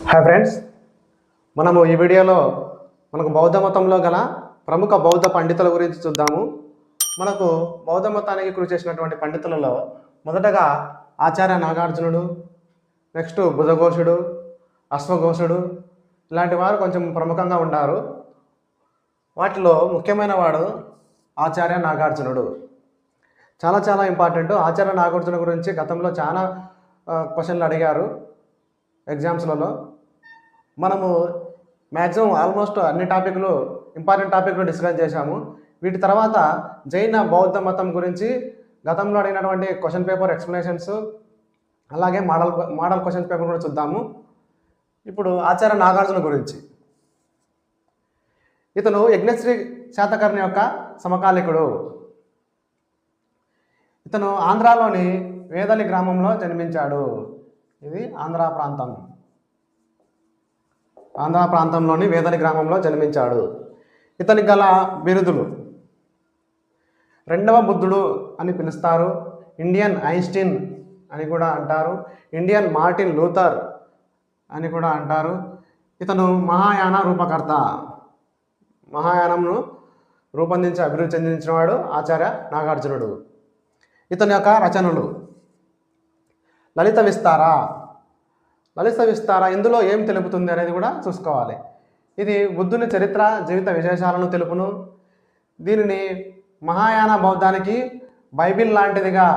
Hi friends, మనము ఈ వీడియోలో మనకు బౌద్ధ మతంలో గల ప్రముఖ బౌద్ధ పండితుల గురించి చూద్దాము. మనకు బౌద్ధ మతానికి కృషి చేసినటువంటి పండితులలో మొదటగా ఆచార్య నాగార్జునుడు, నెక్స్ట్ బుధఘోషుడు, అశ్వఘోషుడు ఇలాంటి వారు కొంచెం ప్రముఖంగా ఉన్నారు. వాటిలో ముఖ్యమైన వాడు ఆచార్య నాగార్జునుడు. చాలా ఇంపార్టెంట్. ఆచార్య నాగార్జున గురించి గతంలో చాలా క్వశ్చన్లు అడిగారు ఎగ్జామ్స్లలో. మనము మ్యాక్సిమం ఆల్మోస్ట్ అన్ని టాపిక్లు ఇంపార్టెంట్ టాపిక్లు డిస్కస్ చేశాము. వీటి తర్వాత జైన బౌద్ధ మతం గురించి గతంలో అడిగినటువంటి క్వశ్చన్ పేపర్ ఎక్స్ప్లెనేషన్స్, అలాగే మోడల్ క్వశ్చన్ పేపర్ కూడా చూద్దాము. ఇప్పుడు ఆచార్య నాగార్జున గురించి. ఇతను యజ్ఞశ్రీ శాతకర్ణి యొక్క సమకాలికుడు. ఇతను ఆంధ్రాలోని వేదలి గ్రామంలో జన్మించాడు. ఇది ఆంధ్ర ప్రాంతంలోని వేదలి గ్రామంలో జన్మించాడు. ఇతనికి గల బిరుదులు: రెండవ బుద్ధుడు అని పిలుస్తారు, ఇండియన్ ఐన్స్టీన్ అని కూడా అంటారు, ఇండియన్ మార్టిన్ లూథర్ అని కూడా అంటారు. ఇతను మహాయాన రూపకర్త. మహాయానంను రూపొందించి అభివృద్ధి చెందించినవాడు ఆచార్య నాగార్జునుడు. ఇతని యొక్క రచనలు: లలిత విస్తార ఇందులో ఏం తెలుపుతుంది అనేది కూడా చూసుకోవాలి. ఇది బుద్ధుని చరిత్ర, జీవిత విశేషాలను తెలుపును. దీనిని మహాయాన బౌద్ధానికి బైబిల్ లాంటిదిగా,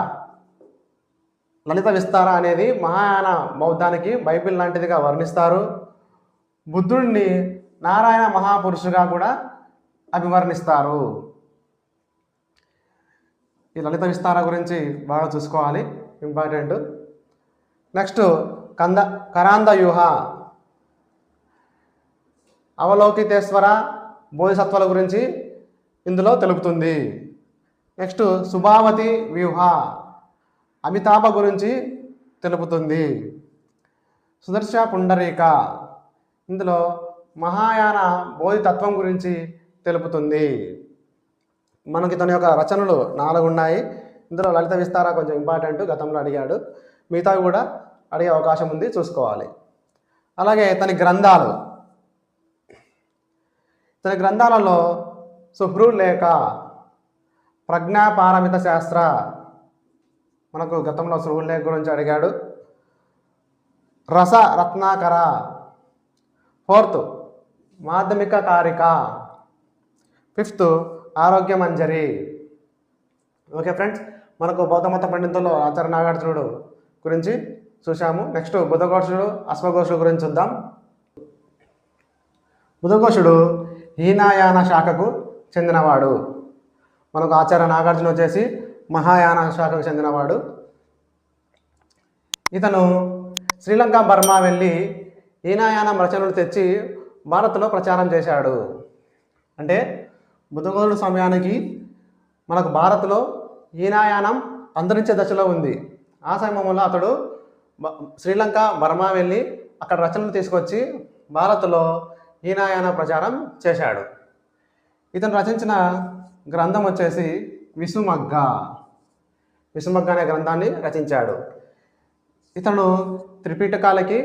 లలిత విస్తార అనేది మహాయాన బౌద్ధానికి బైబిల్ లాంటిదిగా వర్ణిస్తారు. బుద్ధుడిని నారాయణ మహాపురుషుగా కూడా అభివర్ణిస్తారు. ఈ లలిత విస్తార గురించి బాగా చూసుకోవాలి, ఇంపార్టెంట్. నెక్స్ట్ కరాంద వ్యూహ, అవలోకితేశ్వర బోధిసత్వాల గురించి ఇందులో తెలుపుతుంది. నెక్స్ట్ సుభావతి వ్యూహ, అమితాభ గురించి తెలుపుతుంది. సుదర్శ పుండరీక, ఇందులో మహాయాన బోధితత్వం గురించి తెలుపుతుంది. మనకి తన యొక్క రచనలు 4 ఉన్నాయి. ఇందులో లలిత విస్తార కొంచెం ఇంపార్టెంట్, గతంలో అడిగాడు. మిగతావి కూడా అడిగే అవకాశం ఉంది, చూసుకోవాలి. అలాగే తన గ్రంథాలలో సుహృలేఖ, ప్రజ్ఞాపారమిత శాస్త్ర, మనకు గతంలో సుహృలేఖ గురించి అడిగాడు. రస రత్నాకర, 4th మాధ్యమిక కారిక, 5th ఆరోగ్య మంజరి. ఓకే ఫ్రెండ్స్, మనకు బౌద్ధ మత పండితుల్లో ఆచార్య నాగార్జునుడు గురించి చూసాము. నెక్స్ట్ బుధఘోషుడు, అశ్వఘోషుడు గురించి చూద్దాం. బుధఘోషుడు హీనాయాన శాఖకు చెందినవాడు. మనకు ఆచార్య నాగార్జున వచ్చేసి మహాయాన శాఖకు చెందినవాడు. ఇతను శ్రీలంక, బర్మా వెళ్ళి హీనాయానం రచనలు తెచ్చి భారత్లో ప్రచారం చేశాడు. అంటే బుధఘోషుడు సమయానికి మనకు భారత్లో హీనాయానం అంతరించే దశలో ఉంది. ఆ సమయంలో అతడు శ్రీలంక, బర్మా వెళ్ళి అక్కడ రచనలు తీసుకొచ్చి భారత్లో హీనాయాన ప్రచారం చేశాడు. ఇతను రచించిన గ్రంథం వచ్చేసి విసుమగ్గ అనే గ్రంథాన్ని రచించాడు. ఇతను త్రిపీఠకాలకి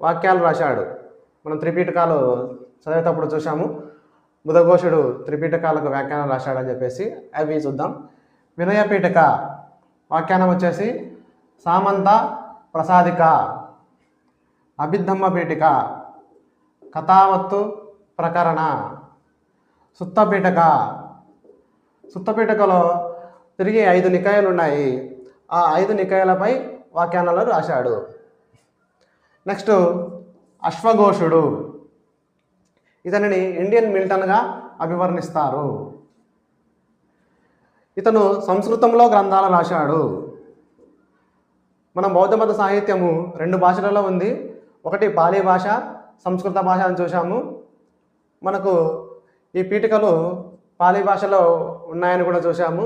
వాక్యాలు రాశాడు. మనం త్రిపీఠకాలు చదివేటప్పుడు చూసాము, బుధఘోషుడు త్రిపీఠకాలకు వ్యాఖ్యానం రాశాడని చెప్పేసి. అవి చూద్దాం. వినయపీఠక వ్యాఖ్యానం వచ్చేసి సామంత ప్రసాదిక, అభిధమ్మ పీఠిక, కథావత్తు ప్రకరణ, సుత్తపీఠకలో తిరిగి 5 నికాయలు ఉన్నాయి. ఆ 5 నికాయలపై వ్యాఖ్యానాలు రాశాడు. నెక్స్ట్ అశ్వఘోషుడు, ఇతనిని ఇండియన్ మిల్టన్గా అభివర్ణిస్తారు. ఇతను సంస్కృతంలో గ్రంథాలు రాశాడు. మన బౌద్ధ మత సాహిత్యము 2 భాషలలో ఉంది. ఒకటి పాలీ భాష, సంస్కృత భాష అని చూసాము. మనకు ఈ పీఠికలు పాలీ భాషలో ఉన్నాయని కూడా చూసాము.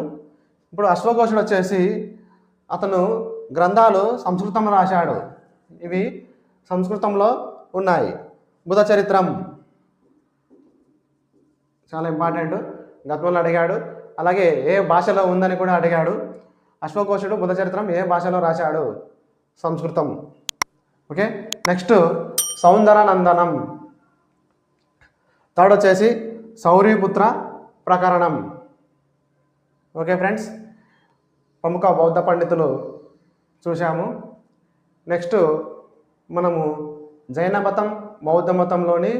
ఇప్పుడు అశ్వఘోషుడు వచ్చేసి అతను గ్రంథాలు సంస్కృతంలో రాశాడు. ఇవి సంస్కృతంలో ఉన్నాయి. బుధ చరిత్రం చాలా ఇంపార్టెంట్, గతంలో అడిగాడు. అలాగే ఏ భాషలో ఉందని కూడా అడిగాడు. అశ్వఘోషుడు బుధ చరిత్రం ఏ భాషలో రాశాడు? సంస్కృతం. ఓకే. నెక్స్ట్ సౌందరనందనం. థర్డ్ వచ్చేసి శౌరీపుత్ర ప్రకరణం. ఓకే ఫ్రెండ్స్, ప్రముఖ బౌద్ధ పండితులు చూశాము. నెక్స్ట్ మనము జైన మతం, బౌద్ధ మతంలోని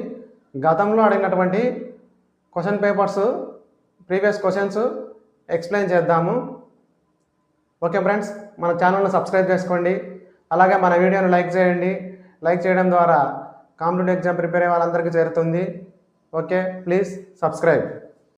గతంలో అడిగినటువంటి question papers, previous questions explain చేద్దాము. ఓకే ఫ్రెండ్స్, మన ఛానల్ని సబ్స్క్రైబ్ చేసుకోండి. అలాగే మన వీడియోను లైక్ చేయండి. లైక్ చేయడం ద్వారా కాంపిటేటివ్ ఎగ్జామ్ ప్రిపేర్ అయ్యే వాళ్ళందరికీ చేరుతుంది. Okay, please subscribe.